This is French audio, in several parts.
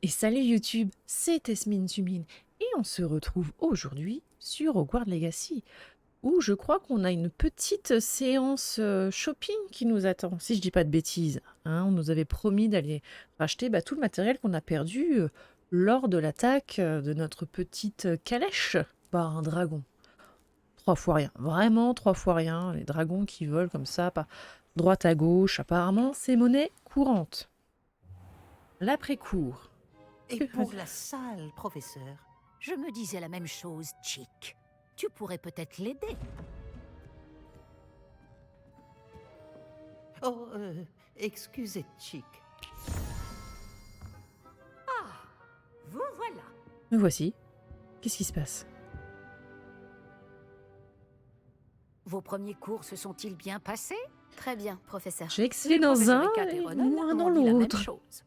Et salut YouTube, c'est Esmine Tumine et on se retrouve aujourd'hui sur Hogwarts Legacy où je crois qu'on a une petite séance shopping qui nous attend, si je dis pas de bêtises. Hein, on nous avait promis d'aller racheter tout le matériel qu'on a perdu lors de l'attaque de notre petite calèche par un dragon. 3 fois rien, vraiment 3 fois rien, les dragons qui volent comme ça, pas droite à gauche, apparemment c'est monnaie courante. L'après-cour. Et pour la salle, professeur, je me disais la même chose, Chick. Tu pourrais peut-être l'aider. Oh, excusez, Chick. Vous voilà. Me voici. Qu'est-ce qui se passe? Vos premiers cours se sont-ils bien passés? Très bien, professeur. J'ai excellé dans un Professeur Ricat et Ronan moins dans m'ont dit la même l'autre. chose.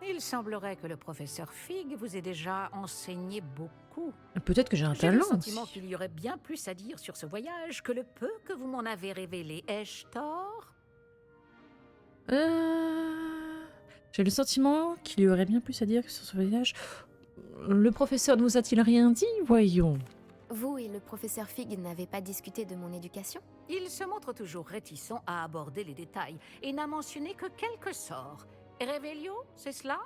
Il semblerait que le professeur Fig vous ait déjà enseigné beaucoup. Peut-être que j'ai un J'ai le talent sentiment aussi. qu'il y aurait bien plus à dire sur ce voyage que le peu que vous m'en avez révélé. Ai-je tort? J'ai le sentiment qu'il y aurait bien plus à dire que sur ce voyage. Le professeur ne vous a-t-il rien dit? Voyons. Vous et le professeur Fig n'avez pas discuté de mon éducation? Il se montre toujours réticent à aborder les détails et n'a mentionné que quelques sorts. Revelio, c'est cela?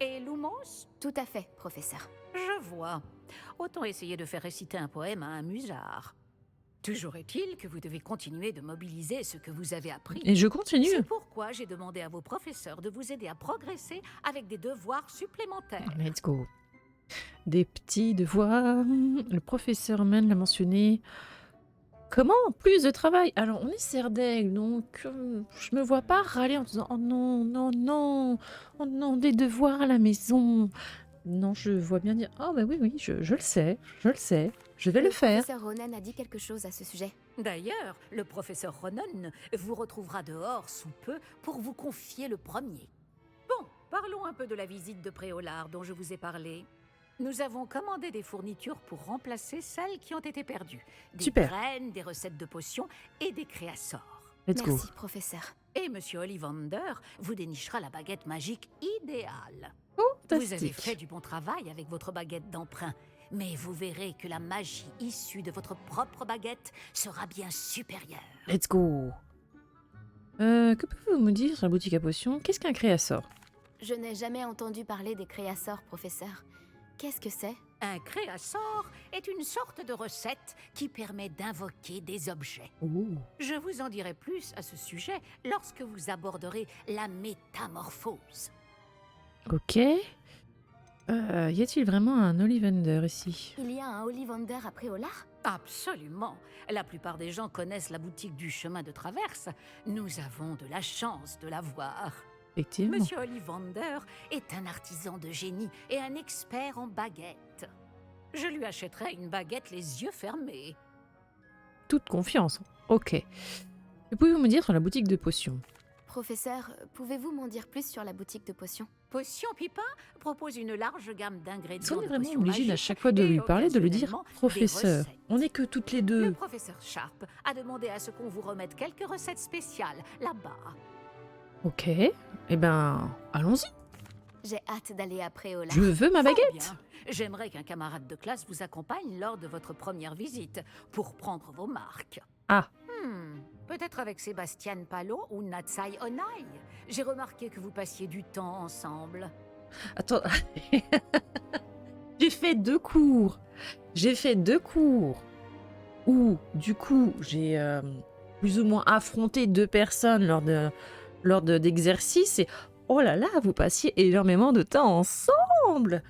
Et Lumos? Tout à fait, professeur. Je vois. Autant essayer de faire réciter un poème à un musard. Toujours est-il que vous devez continuer de mobiliser ce que vous avez appris. Et je continue. C'est pourquoi j'ai demandé à vos professeurs de vous aider à progresser avec des devoirs supplémentaires. Let's go. Des petits devoirs. Le professeur Men l'a mentionné. Comment? Plus de travail. Alors, on est Serdaigle, donc je me vois pas râler en disant « Oh non, non, non, oh non, des devoirs à la maison ». Non, je vois bien dire « Oh bah oui, oui, je le sais, je vais le faire ». Professeur Ronan a dit quelque chose à ce sujet. D'ailleurs, le professeur Ronan vous retrouvera dehors sous peu pour vous confier le premier. Bon, parlons un peu de la visite de Préolard dont je vous ai parlé. Nous avons commandé des fournitures pour remplacer celles qui ont été perdues. Des Super. graines, des recettes de potions et des créassors. Let's go. Merci, professeur. Et Monsieur Ollivander vous dénichera la baguette magique idéale. Vous avez Fantastique. fait du bon travail avec votre baguette d'emprunt, mais vous verrez que la magie issue de votre propre baguette sera bien supérieure. Let's go. Que pouvez-vous me dire sur la boutique à potions? Qu'est-ce qu'un créassor? Je n'ai jamais entendu parler des créassors, professeur. Qu'est-ce que c'est? Un créassor est une sorte de recette qui permet d'invoquer des objets. Oh. Je vous en dirai plus à ce sujet lorsque vous aborderez la métamorphose. Ok. Y a-t-il vraiment un Ollivander ici? Il y a un Ollivander à Préolard? Absolument. La plupart des gens connaissent la boutique du chemin de traverse. Nous avons de la chance de la voir. Effectivement. Monsieur Ollivander est un artisan de génie et un expert en baguettes. Je lui achèterai une baguette les yeux fermés. Toute confiance. Ok. Que pouvez-vous me dire sur la boutique de potions? Professeur, pouvez-vous m'en dire plus sur la boutique de potions? Potion Pipin propose une large gamme Est-ce d'ingrédients qu'on est de vraiment potions obligé à magiques chaque fois de et lui parler, de lui dire occasionnellement des professeur? recettes. On n'est que toutes les Le deux. professeur Sharp a demandé à ce qu'on vous remette quelques recettes spéciales là-bas. Ok. Eh ben, allons-y. J'ai hâte d'aller à Préolard. Je veux ma Fort baguette. bien. J'aimerais qu'un camarade de classe vous accompagne lors de votre première visite pour prendre vos marques. Ah. Peut-être avec Sébastien Palo ou Natsai Onai. J'ai remarqué que vous passiez du temps ensemble. Attends. J'ai fait 2 cours. Où, du coup, j'ai plus ou moins affronté 2 personnes lors d'exercices. Et oh là là, vous passiez énormément de temps ensemble.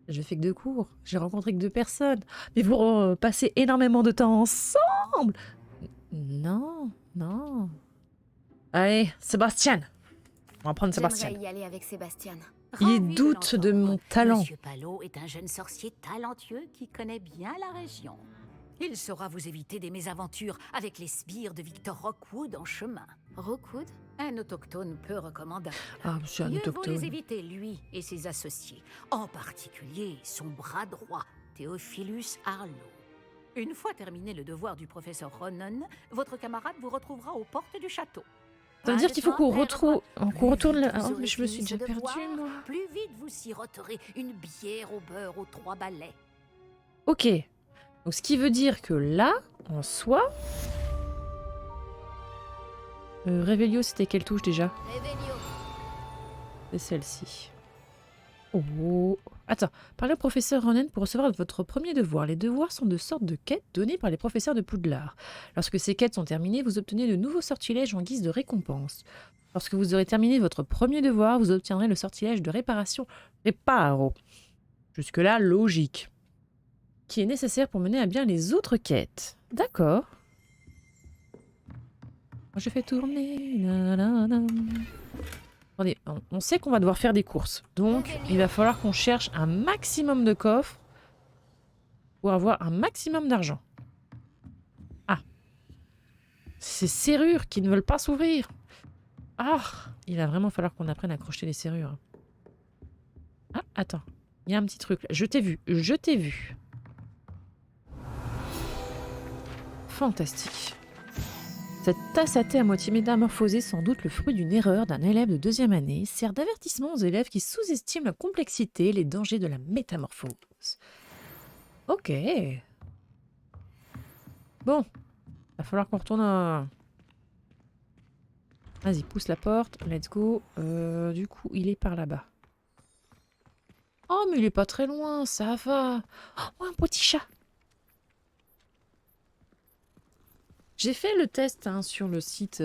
J'ai fait que 2 cours. J'ai rencontré que 2 personnes. Mais vous passez énormément de temps ensemble. Non, non. Allez, Sébastien. On va prendre Sébastien. J'aimerais y aller avec Sébastien. Il Ravi doute de l'entendre. mon talent. Monsieur Palo est un jeune sorcier talentueux qui connaît bien la région. Il saura vous éviter des mésaventures avec les sbires de Victor Rockwood en chemin. Rookwood? Un autochtone peu recommandable. Ah, monsieur un Mieux vaut autochtone. les éviter, lui et ses associés. En particulier son bras droit, Théophilus Harlow. Une fois terminé le devoir du professeur Ronan, votre camarade vous retrouvera aux portes du château. Ça veut dire qu'il faut qu'on retrouve... qu'on retourne là... Vous Oh, aurez mais je me fini suis ce déjà devoir, perdue, moi. plus vite vous siroterez une bière au beurre aux 3 balais. Ok. Donc ce qui veut dire que là, en soi... Réveillon, c'était quelle touche déjà? Réveillon. C'est celle-ci. Oh. Attends, parlez au professeur Ronen pour recevoir votre premier devoir. Les devoirs sont de sortes de quêtes données par les professeurs de Poudlard. Lorsque ces quêtes sont terminées, vous obtenez de nouveaux sortilèges en guise de récompense. Lorsque vous aurez terminé votre premier devoir, vous obtiendrez le sortilège de réparation Réparo. Jusque-là, logique. Qui est nécessaire pour mener à bien les autres quêtes. D'accord. Je fais tourner. Nanana. Attendez, on sait qu'on va devoir faire des courses. Donc, il va falloir qu'on cherche un maximum de coffres pour avoir un maximum d'argent. Ah. Ces serrures qui ne veulent pas s'ouvrir. Ah. Il va vraiment falloir qu'on apprenne à crocheter les serrures. Ah, attends. Il y a un petit truc là. Je t'ai vu. Je t'ai vu. Fantastique. Cette tasse à thé à moitié métamorphosée, sans doute le fruit d'une erreur d'un élève de 2e année, sert d'avertissement aux élèves qui sous-estiment la complexité et les dangers de la métamorphose. Ok. Bon. Va falloir qu'on retourne à... Vas-y, pousse la porte. Let's go. Du coup, il est par là-bas. Oh, mais il est pas très loin, ça va. Oh, un petit chat. J'ai fait le test sur le site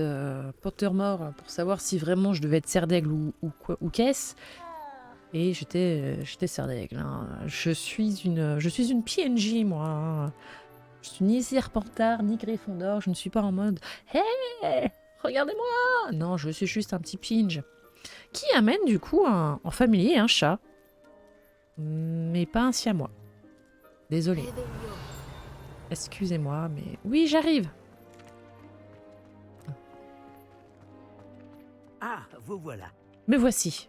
Pottermore pour savoir si vraiment je devais être Serdaigle ou qu'est-ce. Et j'étais Serdaigle. Hein. Je suis une PNJ, moi. Hein. Je suis ni Serpentard, ni Gryffondor. Je ne suis pas en mode « Hey, regardez-moi !» Non, je suis juste un petit pinge. Qui amène du coup en familier un chat. Mais pas un siamois. Désolé. Réveillon. Excusez-moi, mais... Oui, j'arrive. Ah, vous voilà. Me voici.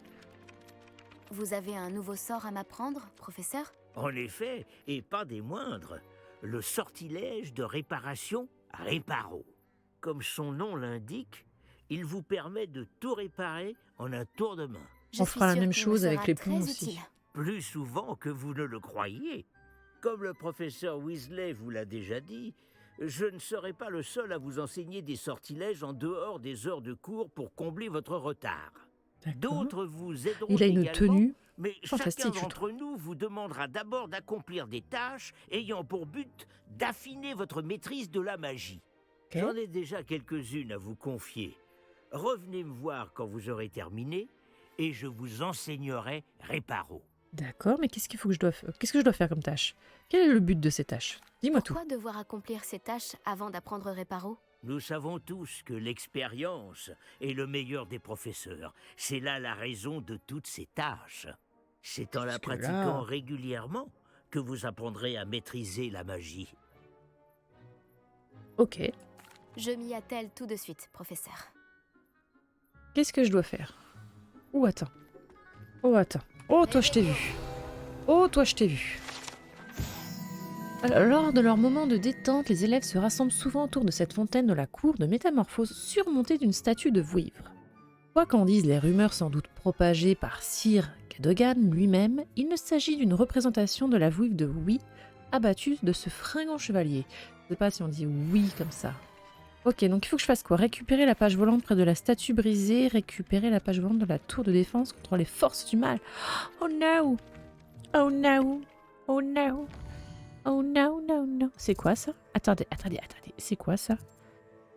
Vous avez un nouveau sort à m'apprendre, professeur? En effet, et pas des moindres, le sortilège de réparation Réparo. Comme son nom l'indique, il vous permet de tout réparer en un tour de main. Je On suis fera la sûre même qu'il chose me avec sera les très plombs aussi. utile. Plus souvent que vous ne le croyez. Comme le professeur Weasley vous l'a déjà dit, je ne serai pas le seul à vous enseigner des sortilèges en dehors des heures de cours pour combler votre retard. D'accord. D'autres vous aideront Il a une également, tenue mais fantastique, chacun je d'entre nous vous demandera d'abord d'accomplir des tâches ayant pour but d'affiner votre maîtrise de la magie. Ok. J'en ai déjà quelques-unes à vous confier. Revenez me voir quand vous aurez terminé et je vous enseignerai Réparo. D'accord, mais qu'est-ce qu'il faut que je dois faire? Qu'est-ce que je dois faire comme tâche? Quel est le but de ces tâches? Dis-moi tout. Pourquoi devoir accomplir ces tâches avant d'apprendre Réparo? Nous savons tous que l'expérience est le meilleur des professeurs. C'est là la raison de toutes ces tâches. C'est en la Jusque-là. pratiquant régulièrement que vous apprendrez à maîtriser la magie. Ok. Je m'y attelle tout de suite, professeur. Qu'est-ce que je dois faire? Oh, attends. Oh, attends. Oh, toi, je t'ai vu. Oh, toi, je t'ai vu. Alors, lors de leur moment de détente, les élèves se rassemblent souvent autour de cette fontaine de la cour de métamorphose surmontée d'une statue de vouivre. Quoi qu'en disent les rumeurs sans doute propagées par Sir Cadogan lui-même, il ne s'agit d'une représentation de la vouivre de Oui abattue de ce fringant chevalier. Je sais pas si on dit oui comme ça. Ok, donc il faut que je fasse quoi? Récupérer la page volante près de la statue brisée, récupérer la page volante de la tour de défense contre les forces du mal. Oh no! Oh no! Oh no! Oh no, no, no. C'est quoi ça? Attendez. C'est quoi ça?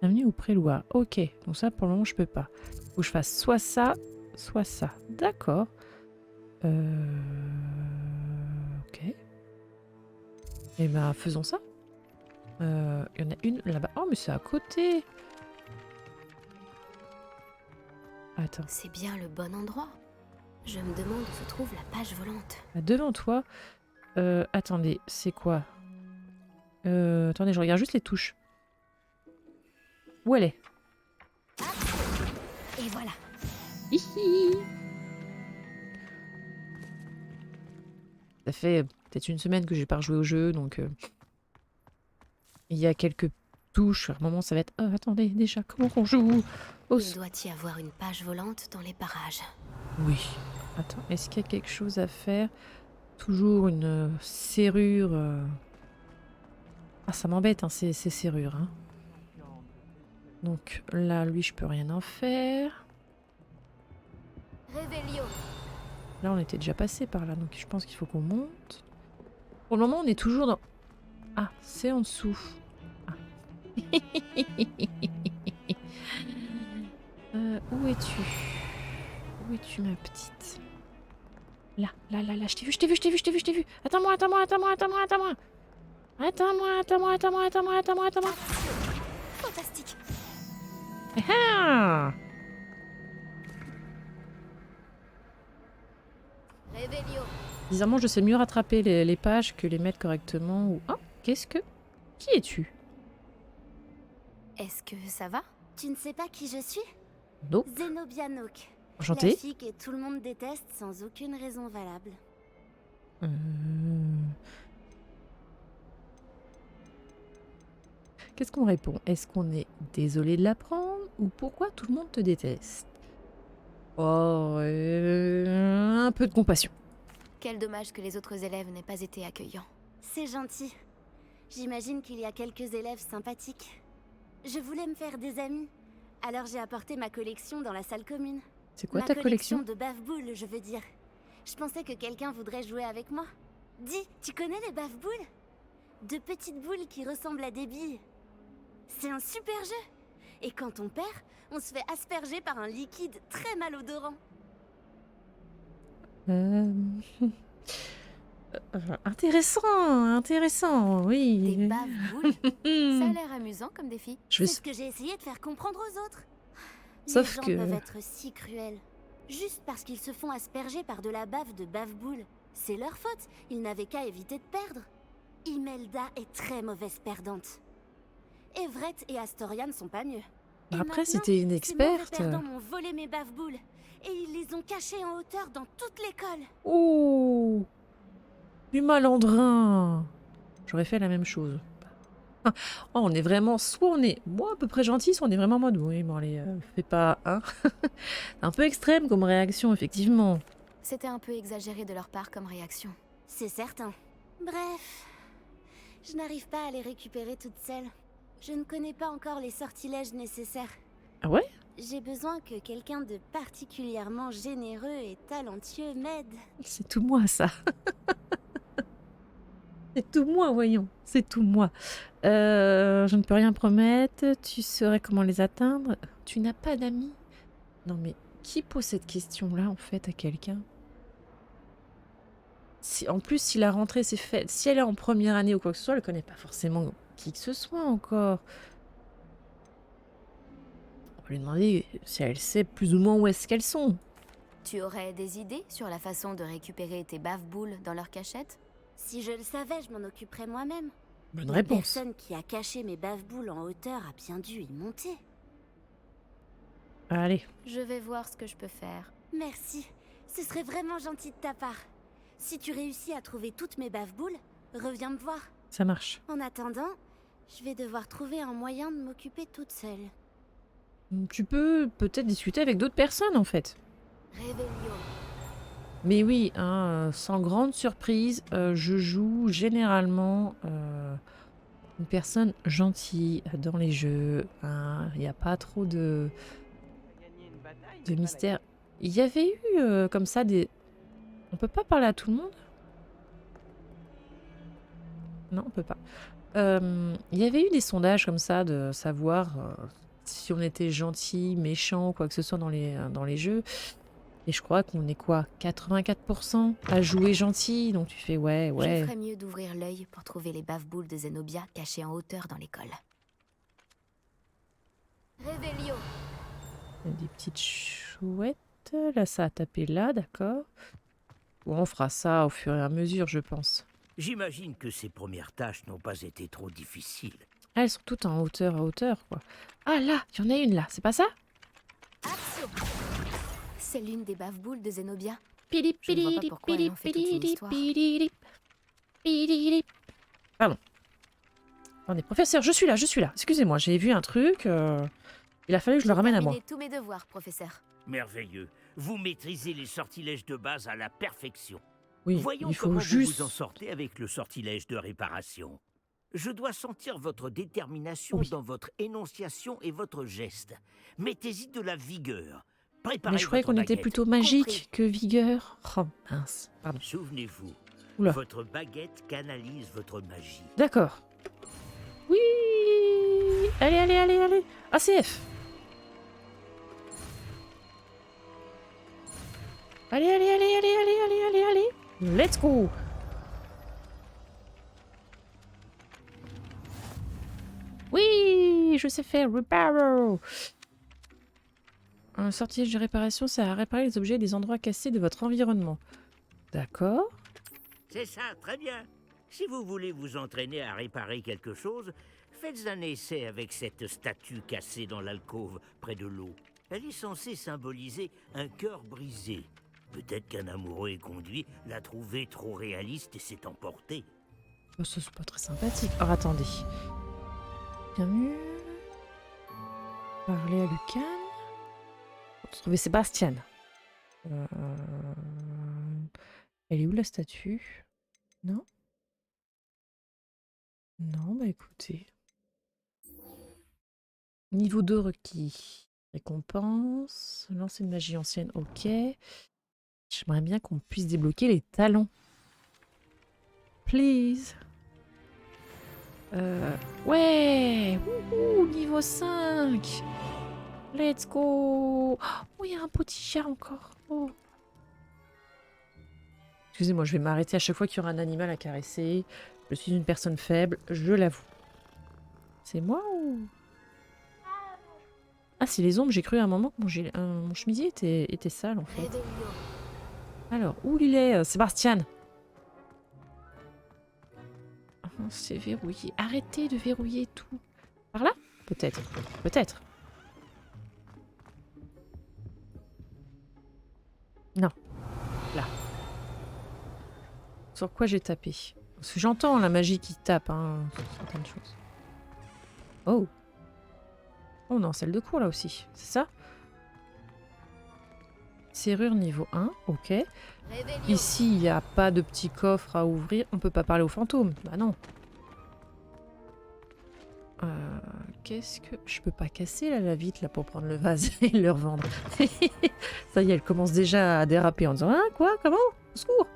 Bienvenue au Préloir. Ok, donc ça pour le moment je peux pas. Faut que je fasse soit ça, soit ça. D'accord. Ok. Eh ben faisons ça. Il y en a une là-bas. Oh mais c'est à côté. Attends. C'est bien le bon endroit. Je me demande où se trouve la page volante. Devant toi. Attendez, c'est quoi? Attendez, je regarde juste les touches. Où elle est? Et voilà. Hihi. Ça fait peut-être une semaine que j'ai pas rejoué au jeu, donc il y a quelques touches. À un moment, ça va être attendez, déjà, comment qu'on joue? Oh, Il doit y avoir une page volante dans les parages. oui. Attends, est-ce qu'il y a quelque chose à faire? Toujours une serrure. Ah, ça m'embête, hein, ces serrures. Hein. Donc là, lui, je peux rien en faire. Réveillon. Là, on était déjà passé par là, donc je pense qu'il faut qu'on monte. Pour le moment, on est toujours dans... Ah, c'est en dessous. Ah. Où es-tu? Où es-tu, ma petite? Là, là, là, là, je t'ai vu, je t'ai vu, je t'ai vu, je t'ai vu, je t'ai vu. Attends-moi, attends-moi, attends-moi, attends-moi, attends-moi. Attends-moi, attends-moi, attends-moi, attends-moi, attends-moi, attends-moi. Fantastique. Ah! Réveillon. Bizarrement, je sais mieux rattraper les pages que les mettre correctement. Ou... Oh, qu'est-ce que... Qui es-tu? Est-ce que ça va? Tu ne sais pas qui je suis? Nope. Zenobia Nook. La Enchantée. fille que tout le monde déteste sans aucune raison valable. Euh, Qu'est-ce qu'on répond? Est-ce qu'on est désolé de l'apprendre ou pourquoi tout le monde te déteste? Oh, un peu de compassion. Quel dommage que les autres élèves n'aient pas été accueillants. C'est gentil. J'imagine qu'il y a quelques élèves sympathiques. Je voulais me faire des amis. Alors j'ai apporté ma collection dans la salle commune. C'est quoi ma ta collection? de bave-boules, je veux dire. Je pensais que quelqu'un voudrait jouer avec moi. Dis, tu connais les bave-boules? De petites boules qui ressemblent à des billes. C'est un super jeu. Et quand on perd, on se fait asperger par un liquide très malodorant. Euh, Intéressant, intéressant, oui. Des baves-boules. Ça a l'air amusant comme défi. Je vais... C'est ce que j'ai essayé de faire comprendre aux autres. Sauf Les gens que- peuvent être si cruels. Juste parce qu'ils se font asperger par de la bave de bave-boule. C'est leur faute, ils n'avaient qu'à éviter de perdre. Imelda est très mauvaise perdante. Everett et Astoria ne sont pas mieux. Et Après, si maintenant, t'es une ces experte... mauvais perdants m'ont volé mes bave-boules. Et ils les ont cachées en hauteur dans toute l'école. Oh, du malandrin. J'aurais fait la même chose. Ah, oh, on est vraiment... Soit on est à peu près gentil, soit on est vraiment en mode... Oui, bon allez, fais pas... Hein. Un peu extrême comme réaction, effectivement. C'était un peu exagéré de leur part comme réaction. C'est certain. Bref, je n'arrive pas à les récupérer toutes seules. Je ne connais pas encore les sortilèges nécessaires. Ah ouais? J'ai besoin que quelqu'un de particulièrement généreux et talentueux m'aide. C'est tout moi, ça. C'est tout moi, voyons. C'est tout moi. Je ne peux rien promettre. Tu saurais comment les atteindre. Tu n'as pas d'amis? Non, mais qui pose cette question-là, en fait, à quelqu'un? En plus, si la rentrée s'est faite... Si elle est en première année ou quoi que ce soit, elle ne connaît pas forcément qui que ce soit encore. On va lui demander si elle sait plus ou moins où est-ce qu'elles sont. Tu aurais des idées sur la façon de récupérer tes baves-boules dans leur cachette? Si je le savais, je m'en occuperais moi-même. Bonne La réponse. personne qui a caché mes bave-boules en hauteur a bien dû y monter. Allez, Je vais voir ce que je peux faire. Merci, ce serait vraiment gentil de ta part. Si tu réussis à trouver toutes mes bave-boules, reviens me voir. ça marche. En attendant, je vais devoir trouver un moyen de m'occuper toute seule. Tu peux peut-être discuter avec d'autres personnes, en fait. Réveillon. Mais oui, hein, sans grande surprise, je joue généralement une personne gentille dans les jeux. Il n'y a pas trop de mystère. Il y avait eu comme ça des... On peut pas parler à tout le monde? Non, on peut pas. Il y avait eu des sondages comme ça de savoir si on était gentil, méchant, quoi que ce soit dans les jeux. Et je crois qu'on est quoi, 84% à jouer gentil. Donc tu fais Je ouais. ferais mieux d'ouvrir l'œil pour trouver les baves-boules de Zenobia cachées en hauteur dans l'école. Réveillon. Il y a des petites chouettes. Là, ça a tapé là, d'accord. Bon, on fera ça au fur et à mesure, je pense. J'imagine que ces premières tâches n'ont pas été trop difficiles. Ah, elles sont toutes en hauteur, quoi. Ah, là, il y en a une, là. C'est pas ça? Action. C'est l'une des baves-boules de Zenobia. Pidip, Je ne vois pas pidip, pourquoi elle en fait toute une pidip, histoire. pidip, pidip. Pardon. Attendez, professeur, je suis là. Excusez-moi, j'ai vu un truc. Il a fallu que je le ramène à moi. J'ai terminé tous mes devoirs, professeur. Merveilleux. Vous maîtrisez les sortilèges de base à la perfection. Oui, Voyons il faut comment juste... vous vous en sortez avec le sortilège de réparation. Je dois sentir votre détermination Oui. dans votre énonciation et votre geste. Mettez-y de la vigueur. Mais Préparez je croyais votre qu'on était baguette. plutôt magique que vigueur. Oh, mince. Pardon. Souvenez-vous, Oula. votre baguette canalise votre magie. D'accord. Oui. Allez, allez, allez, allez. ACF. Allez, allez, allez, allez, allez, allez, allez, allez. Let's go. Oui, je sais faire Reparo. Un sortilège de réparation, ça a réparé les objets et les endroits cassés de votre environnement. D'accord. C'est ça, très bien. Si vous voulez vous entraîner à réparer quelque chose, faites un essai avec cette statue cassée dans l'alcôve près de l'eau. Elle est censée symboliser un cœur brisé. Peut-être qu'un amoureux éconduit l'a trouvée trop réaliste et s'est emporté. Oh, ça, c'est pas très sympathique. Alors, attendez. Bienvenue. Parler à Lucan. Trouver Sébastien. Elle est où la statue? Non? Non, bah écoutez. Niveau 2 requis. Récompense. Lancer une magie ancienne, ok. J'aimerais bien qu'on puisse débloquer les talents. Please. Ouais. Wouhou, niveau 5. Let's go. Oh, il y a un petit chat encore. Oh. Excusez-moi, je vais m'arrêter à chaque fois qu'il y aura un animal à caresser. Je suis une personne faible, je l'avoue. C'est moi ou... Ah, c'est les ombres. J'ai cru à un moment que mon chemisier était sale, en fait. Alors, où il est, Sébastien? Oh, c'est verrouillé. Arrêtez de verrouiller tout. Par là? Peut-être. Peut-être. Non. Là. Sur quoi j'ai tapé? Parce que j'entends la magie qui tape, hein, sur certaines choses. Oh. Oh non, celle de cours là aussi. C'est ça? Serrure niveau 1, ok. Ici, il n'y a pas de petit coffre à ouvrir. On peut pas parler aux fantômes. Bah non. Qu'est-ce que... Je peux pas casser là, la vitre là, pour prendre le vase et le revendre. Ça y est, elle commence déjà à déraper en disant « Hein, quoi? Comment? Au secours !»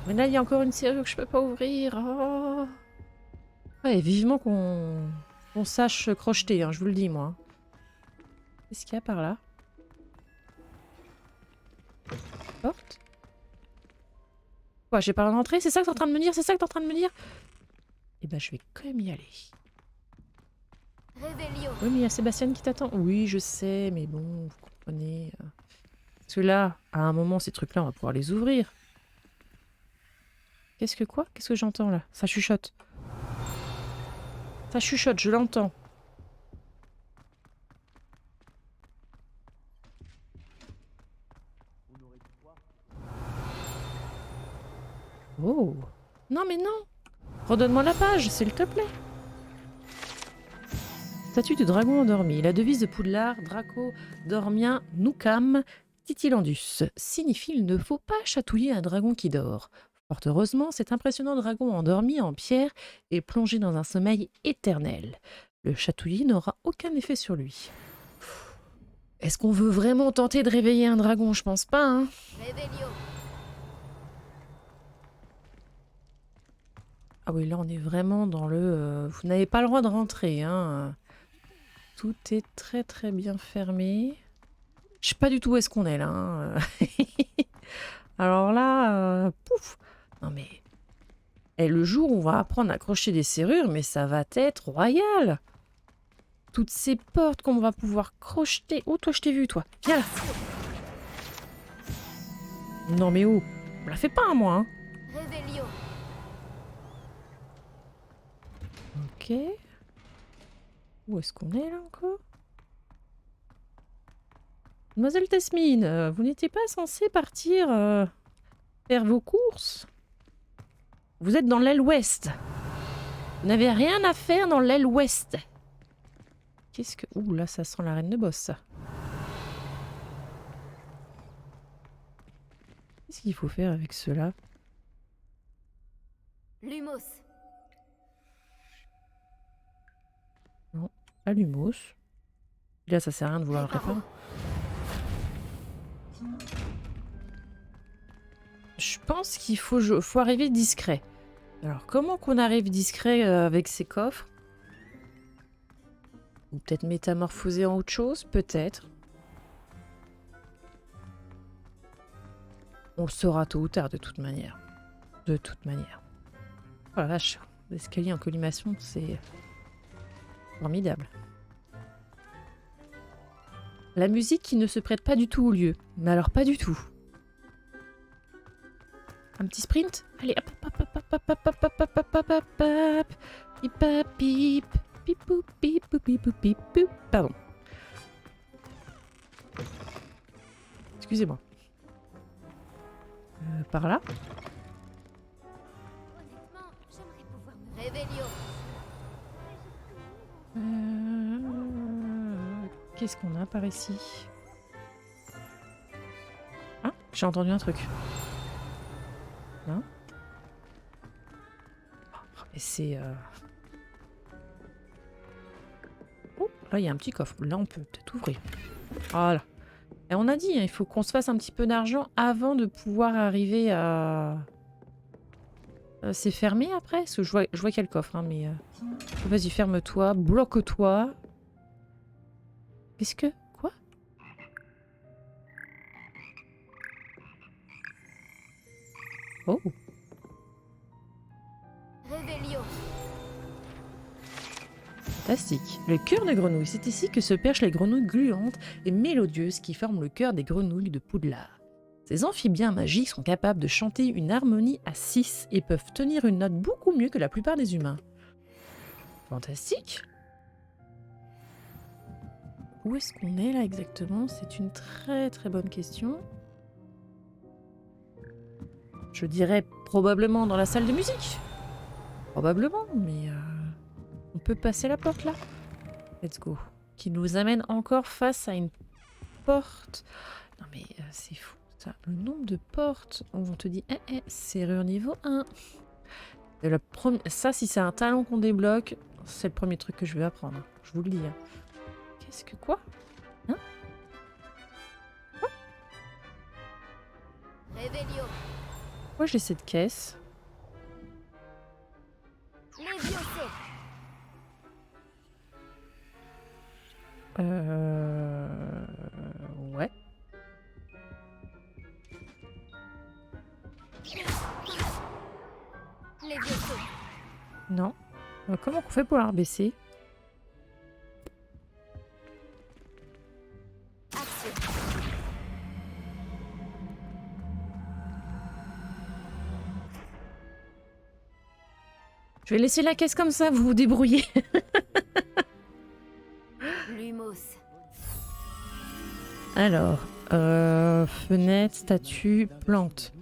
Mais là, il y a encore une serrure que je peux pas ouvrir. Oh. Ouais, vivement qu'on sache crocheter, hein, je vous le dis, moi. Qu'est-ce qu'il y a par là? Porte? Quoi, j'ai pas le droit d'entrer? C'est ça que t'es en train de me dire? C'est ça que t'es en train de me dire? Eh ben, je vais quand même y aller. Oui, mais il y a Sébastien qui t'attend. Oui, je sais, mais bon, vous comprenez. Parce que là, à un moment, ces trucs-là, on va pouvoir les ouvrir. Qu'est-ce que quoi? Qu'est-ce que j'entends là? Ça chuchote. Ça chuchote, je l'entends. Oh. Non, mais non. Redonne-moi la page, s'il te plaît. Statue de dragon endormi. La devise de Poudlard, Draco, Dormien, Noukam, Titilandus, signifie il ne faut pas chatouiller un dragon qui dort. Fort heureusement, cet impressionnant dragon endormi en pierre est plongé dans un sommeil éternel. Le chatouiller n'aura aucun effet sur lui. Est-ce qu'on veut vraiment tenter de réveiller un dragon? Je pense pas, hein. Ah oui, là on est vraiment dans le... vous n'avez pas le droit de rentrer, hein. Tout est très très bien fermé. Je sais pas du tout où est-ce qu'on est là. Hein. Alors là, pouf. Non mais... Et le jour où on va apprendre à accrocher des serrures, mais ça va être royal. Toutes ces portes qu'on va pouvoir crocheter. Oh, toi, je t'ai vu, toi. Viens là. Non mais oh, on la fait pas, moi. Hein. Ok. Où est-ce qu'on est là encore? Mademoiselle Tesmine, vous n'étiez pas censée partir faire vos courses? Vous êtes dans l'aile ouest. Vous n'avez rien à faire dans l'aile ouest. Qu'est-ce que... Ouh, là, ça sent la reine de boss, ça. Qu'est-ce qu'il faut faire avec cela? Lumos. Non, pas Lumos. Là, ça sert à rien de vouloir le Réparo. réparer. Je pense qu'il faut arriver discret. Alors, comment qu'on arrive discret avec ces coffres? Ou peut-être métamorphoser en autre chose? Peut-être. On le saura tôt ou tard, de toute manière. De toute manière. Oh la vache, l'escalier en collimation, c'est formidable. La musique qui ne se prête pas du tout au lieu. Mais alors, pas du tout. Un petit sprint? Allez, hop, hop, hop, hop, hop, hop, hop, hop, hop, hop, hop, hop, hop. Pip, pip, pip. Pip, poup, pip, poup, pip, poup, pip, poup. Pardon. Excusez-moi. Par là? Honnêtement, j'aimerais pouvoir me... Réveillon. Qu'est-ce qu'on a par ici? Ah, j'ai entendu un truc. Non? Et c'est... Oh, là, il y a un petit coffre. Là, on peut peut-être ouvrir. Voilà. Et on a dit, hein, il faut qu'on se fasse un petit peu d'argent avant de pouvoir arriver à... c'est fermé après? Parce que je vois qu'il y a le coffre, hein, mais... Vas-y, ferme-toi, bloque-toi. Qu'est-ce que... Quoi? Oh! Réveillon. Fantastique. Le cœur de grenouille. C'est ici que se perchent les grenouilles gluantes et mélodieuses qui forment le cœur des grenouilles de Poudlard. Ces amphibiens magiques sont capables de chanter une harmonie à 6 et peuvent tenir une note beaucoup mieux que la plupart des humains. Fantastique. Où est-ce qu'on est là exactement? C'est une très très bonne question. Je dirais probablement dans la salle de musique. Probablement, mais on peut passer la porte là. Let's go. Qui nous amène encore face à une porte. Non mais c'est fou ça. Le nombre de portes. On te dit, serrure niveau 1. Ça, si c'est un talent qu'on débloque, c'est le premier truc que je vais apprendre. Je vous le dis. Hein. Qu'est-ce que quoi? Hein? Réveillon. Pourquoi j'ai cette caisse? Lévioso. Ouais. Lévioso. Non. Comment on fait pour la rebaisser? Action. Je vais laisser la caisse comme ça, vous vous débrouillez. Lumos. Alors, fenêtre, statue, plante.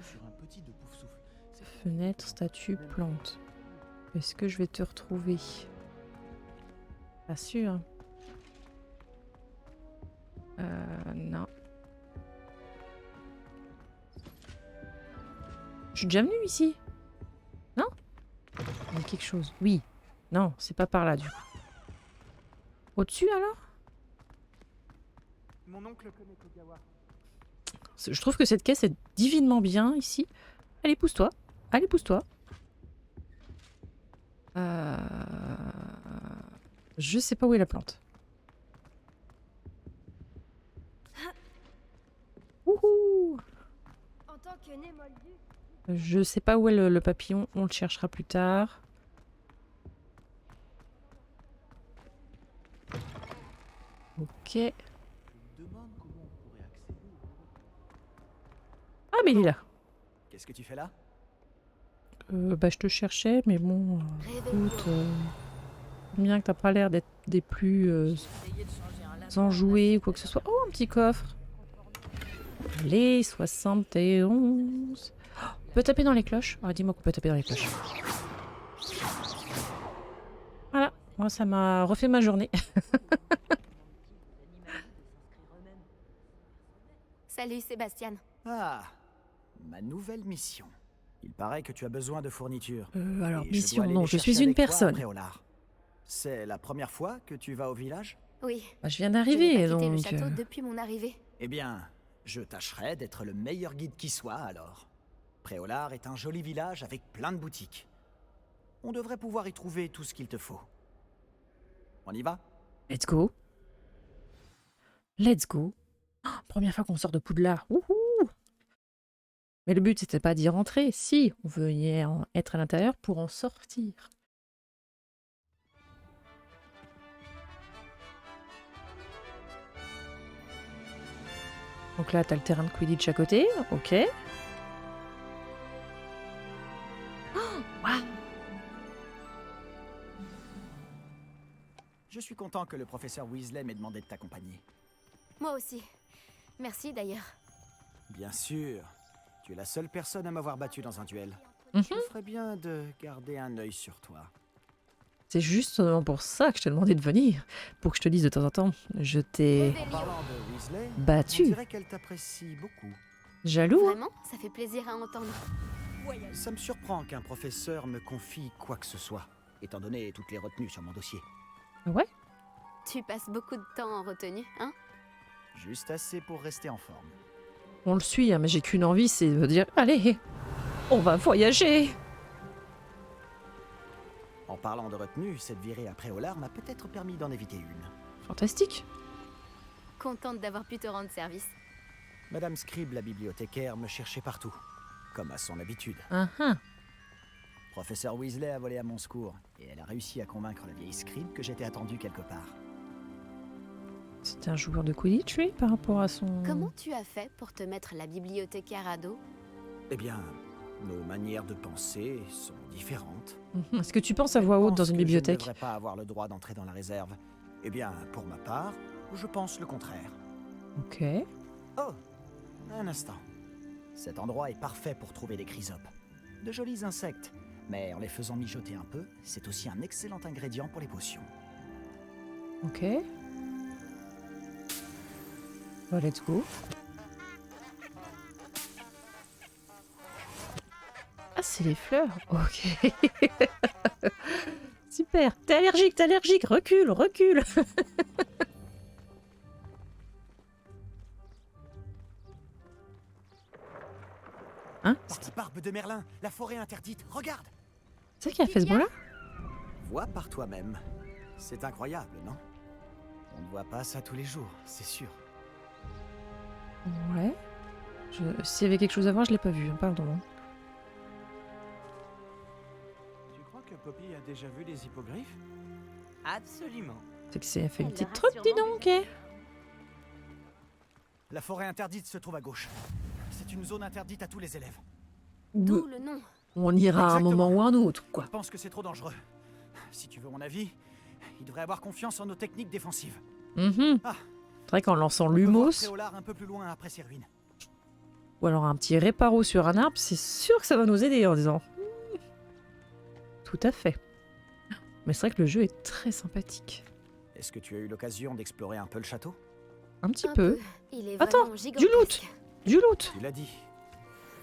Fenêtre, statue, plante. Est-ce que je vais te retrouver? Pas sûr. Non. Je suis déjà venue ici. Non? Il y a quelque chose. Oui. Non, c'est pas par là du coup. Au-dessus alors? Mon oncle connaît Kogawa. Je trouve que cette caisse est divinement bien ici. Allez, pousse-toi. Allez, pousse-toi. Je sais pas où est la plante. Wouhou! En tant que né moldu, Je sais pas où est le papillon. On le cherchera plus tard. Ok. Je me demande comment on pourrait accéder. Ah, mais il est là. Qu'est-ce que tu fais là? Bah, je te cherchais, mais bon... écoute, bien que t'as pas l'air d'être des plus enjoués ou quoi que ce soit. Oh, un petit coffre. Allez, 71. Oh, on peut taper dans les cloches? Ah, dis-moi qu'on peut taper dans les cloches. Voilà. Moi, ça m'a refait ma journée. Salut Sébastien. Ah, ma nouvelle mission. Il paraît que tu as besoin de fournitures. Alors, Et mission, dois aller non, les je chercher suis une avec toi à personne. Préolard. C'est la première fois que tu vas au village? Oui, Bah, je viens je n'ai d'arriver, pas quitté le donc... château depuis mon arrivée. Eh bien, je tâcherai d'être le meilleur guide qui soit alors. Préolard est un joli village avec plein de boutiques. On devrait pouvoir y trouver tout ce qu'il te faut. On y va? Let's go. Let's go. Oh, première fois qu'on sort de Poudlard. Wouhou! Mais le but, c'était pas d'y rentrer. Si, on veut être à l'intérieur pour en sortir. Donc là, t'as le terrain de Quidditch à côté. Ok. Oh, waouh! Je suis content que le professeur Weasley m'ait demandé de t'accompagner. Moi aussi. Merci d'ailleurs. Bien sûr. Tu es la seule personne à m'avoir battu dans un duel. Mhm. Je ferais bien de garder un œil sur toi. C'est justement pour ça que je t'ai demandé de venir. Pour que je te dise de temps en temps, je t'ai En parlant de Weasley, on battu. dirait qu'elle t'apprécie beaucoup. Jaloux? Vraiment, ça fait plaisir à entendre. Ça me surprend qu'un professeur me confie quoi que ce soit, étant donné toutes les retenues sur mon dossier. Ouais. Tu passes beaucoup de temps en retenue, hein? Juste assez pour rester en forme. On le suit, hein, mais j'ai qu'une envie, c'est de dire allez, on va voyager. En parlant de retenue, cette virée à Préolard m'a peut-être permis d'en éviter une. Fantastique. Contente d'avoir pu te rendre service. Madame Scribe, la bibliothécaire, me cherchait partout, comme à son habitude. Ah ah. Professeur Weasley a volé à mon secours, et elle a réussi à convaincre la vieille Scribe que j'étais attendu quelque part. C'était un joueur de Quidditch, lui, par rapport à son... Comment tu as fait pour te mettre la bibliothécaire à dos? Eh bien, nos manières de penser sont différentes. Mhm. Est-ce que tu penses à voix Elle haute pense dans une que Je bibliothèque? ne devrais pas avoir le droit d'entrer dans la réserve. Eh bien, pour ma part, je pense le contraire. Ok. Oh, un instant. Cet endroit est parfait pour trouver des chrysopes. De jolis insectes, mais en les faisant mijoter un peu, c'est aussi un excellent ingrédient pour les potions. Ok. Bon, let's go. Ah, c'est les fleurs. Ok. Super. T'es allergique. Recule, recule. Hein? Petite barbe de Merlin, la forêt interdite, regarde! C'est qui a fait ce bruit-là? Vois par toi-même. C'est incroyable, non? On ne voit pas ça tous les jours, c'est sûr. Ouais. S'il y avait quelque chose à voir, je l'ai pas vu, hein, pardon. Tu crois que Poppy a déjà vu les hippogriffes? Absolument. C'est que c'est fait une Elle petite l'a trotte, dis sûrement donc, eh. La forêt interdite se trouve à gauche. C'est une zone interdite à tous les élèves. D'où le nom. On ira à un Exactement. moment ou un autre, quoi. Je pense que c'est trop dangereux. Si tu veux mon avis, il devrait avoir confiance en nos techniques défensives. Mhm. Ah. C'est vrai qu'en lançant On peut voir l'humos, Préolard un peu plus loin après ces ruines. ou alors un petit réparo sur un arbre, c'est sûr que ça va nous aider en disant. Tout à fait. Mais c'est vrai que le jeu est très sympathique. Est-ce que tu as eu l'occasion d'explorer un peu le château? Un petit Un peu. Il est Attends, vraiment du gigantesque. loot. Du loot. Tu l'as dit.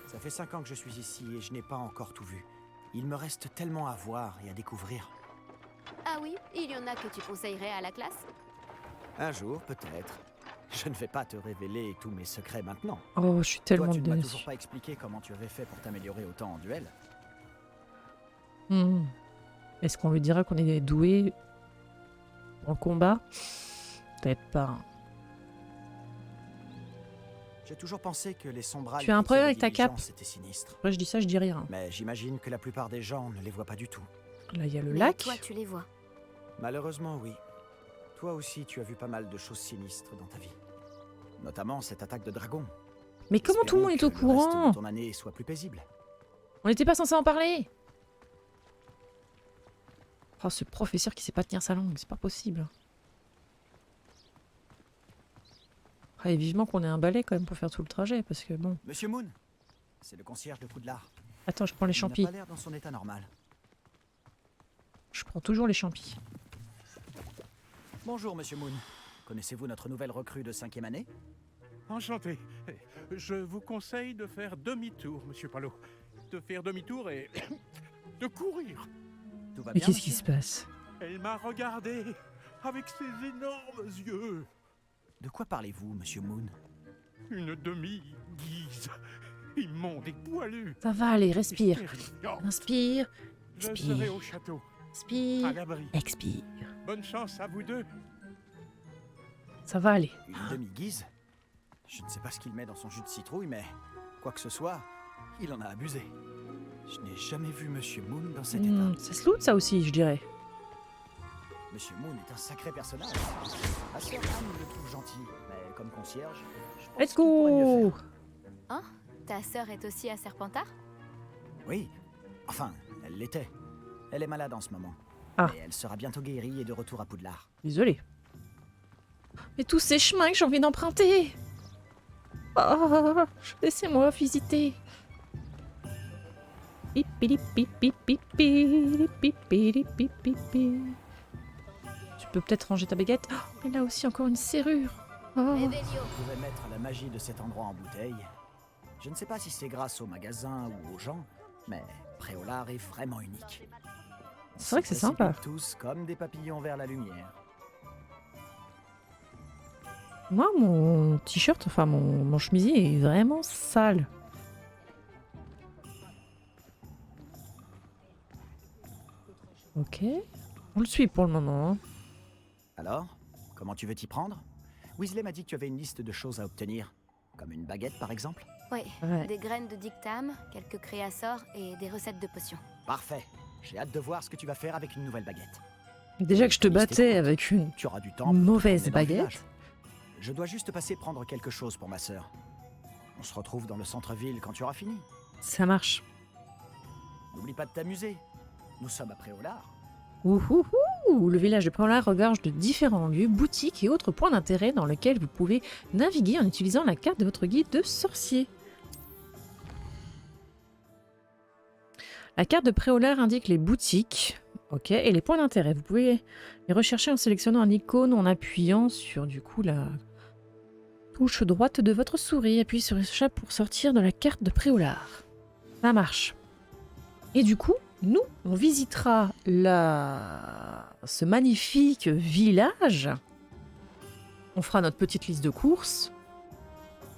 Ça fait 5 ans que je suis ici et je n'ai pas encore tout vu. Il me reste tellement à voir et à découvrir. Ah oui, il y en a que tu conseillerais à la classe? Un jour, peut-être. Je ne vais pas te révéler tous mes secrets maintenant. Oh, je suis Toi, tellement tu ne m'as déçue. toujours pas expliqué comment tu avais fait pour t'améliorer autant en duel. Hmm. Est-ce qu'on lui dira qu'on est doué en combat? Peut-être pas. J'ai toujours pensé que les sombrales Tu as un qui problème tiraient avec ta cape? diligence étaient sinistres. Après, je dis ça, je dis rien. Mais j'imagine que la plupart des gens ne les voient pas du tout. Là, il y a le Mais lac. toi, tu les vois. Malheureusement, oui. Toi aussi, tu as vu pas mal de choses sinistres dans ta vie. Notamment cette attaque de dragon. Mais comment tout le monde est au Espérons que le reste courant? de ton année soit plus paisible. On n'était pas censé en parler. Oh, ce professeur qui sait pas tenir sa langue, c'est pas possible. Ah, et vivement qu'on ait un balai quand même pour faire tout le trajet, parce que bon... Monsieur Moon, c'est le concierge de Poudlard. Attends, je prends les Il n'a champis. pas l'air dans son état normal. Je prends toujours les champis. Bonjour, Monsieur Moon. Connaissez-vous notre nouvelle recrue de 5e année? Enchanté. Je vous conseille de faire demi-tour, Monsieur Palo. De faire demi-tour et de courir. Tout va Mais bien, qu'est-ce qui monsieur se passe? Elle m'a regardé avec ses énormes yeux. De quoi parlez-vous, Monsieur Moon? Une demi-guise. Immonde et poilue. Ça va aller, respire. Terrifiant. Inspire, Je serai expire, au château, à expire, l'abri. expire. Bonne chance à vous deux. Ça va aller. Une demi-guise? Je ne sais pas ce qu'il met dans son jus de citrouille, mais quoi que ce soit, il en a abusé. Je n'ai jamais vu Monsieur Moon dans cet état. Ça se loot ça aussi, je dirais. Monsieur Moon est un sacré personnage. Ma sœur Anne le trouve gentil, mais comme concierge, je pense Let's qu'il pourrait mieux go! faire. Hein? Ta sœur est aussi à Serpentard? Oui, enfin, elle l'était. Elle est malade en ce moment. Ah. Mais elle sera bientôt guérie et de retour à Poudlard. Désolé. Mais tous ces chemins que j'ai envie d'emprunter. Oh, laissez-moi visiter. Tu peux peut-être ranger ta baguette. Oh, mais là aussi encore une serrure. Oh. Revelio. Je pouvais mettre la magie de cet endroit en bouteille. Je ne sais pas si c'est grâce au magasin ou aux gens, mais Préolard est vraiment unique. C'est vrai que c'est Ils se sympa. précipitent tous comme des papillons vers la lumière. Moi, mon t-shirt, enfin mon chemisier est vraiment sale. Ok. On le suit pour le moment. Hein. Alors, comment tu veux t'y prendre? Weasley m'a dit que tu avais une liste de choses à obtenir. Comme une baguette, par exemple? Oui, Ouais. des graines de dictame, quelques créassors et des recettes de potions. Parfait. J'ai hâte de voir ce que tu vas faire avec une nouvelle baguette. Déjà que je te La liste est battais courte. avec une Tu auras du temps pour te mauvaise promener dans le baguette. village. Je dois juste passer prendre quelque chose pour ma sœur. On se retrouve dans le centre-ville quand tu auras fini. Ça marche. N'oublie pas de t'amuser. Nous sommes à Préolard. Ouhouhou, le village de Préolard regorge de différents lieux, boutiques et autres points d'intérêt dans lesquels vous pouvez naviguer en utilisant la carte de votre guide de sorcier. La carte de Préolard indique les boutiques, ok, et les points d'intérêt. Vous pouvez les rechercher en sélectionnant un icône ou en appuyant sur du coup la touche droite de votre souris. Appuyez sur Échappe pour sortir de la carte de Préolard. Ça marche. Et du coup, nous, on visitera ce magnifique village. On fera notre petite liste de courses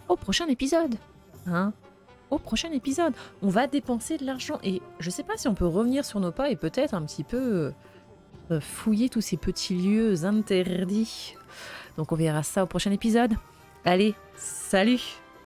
au prochain épisode. Hein, au prochain épisode. On va dépenser de l'argent. Et je sais pas si on peut revenir sur nos pas et peut-être un petit peu fouiller tous ces petits lieux interdits. Donc on verra ça au prochain épisode. Allez, salut!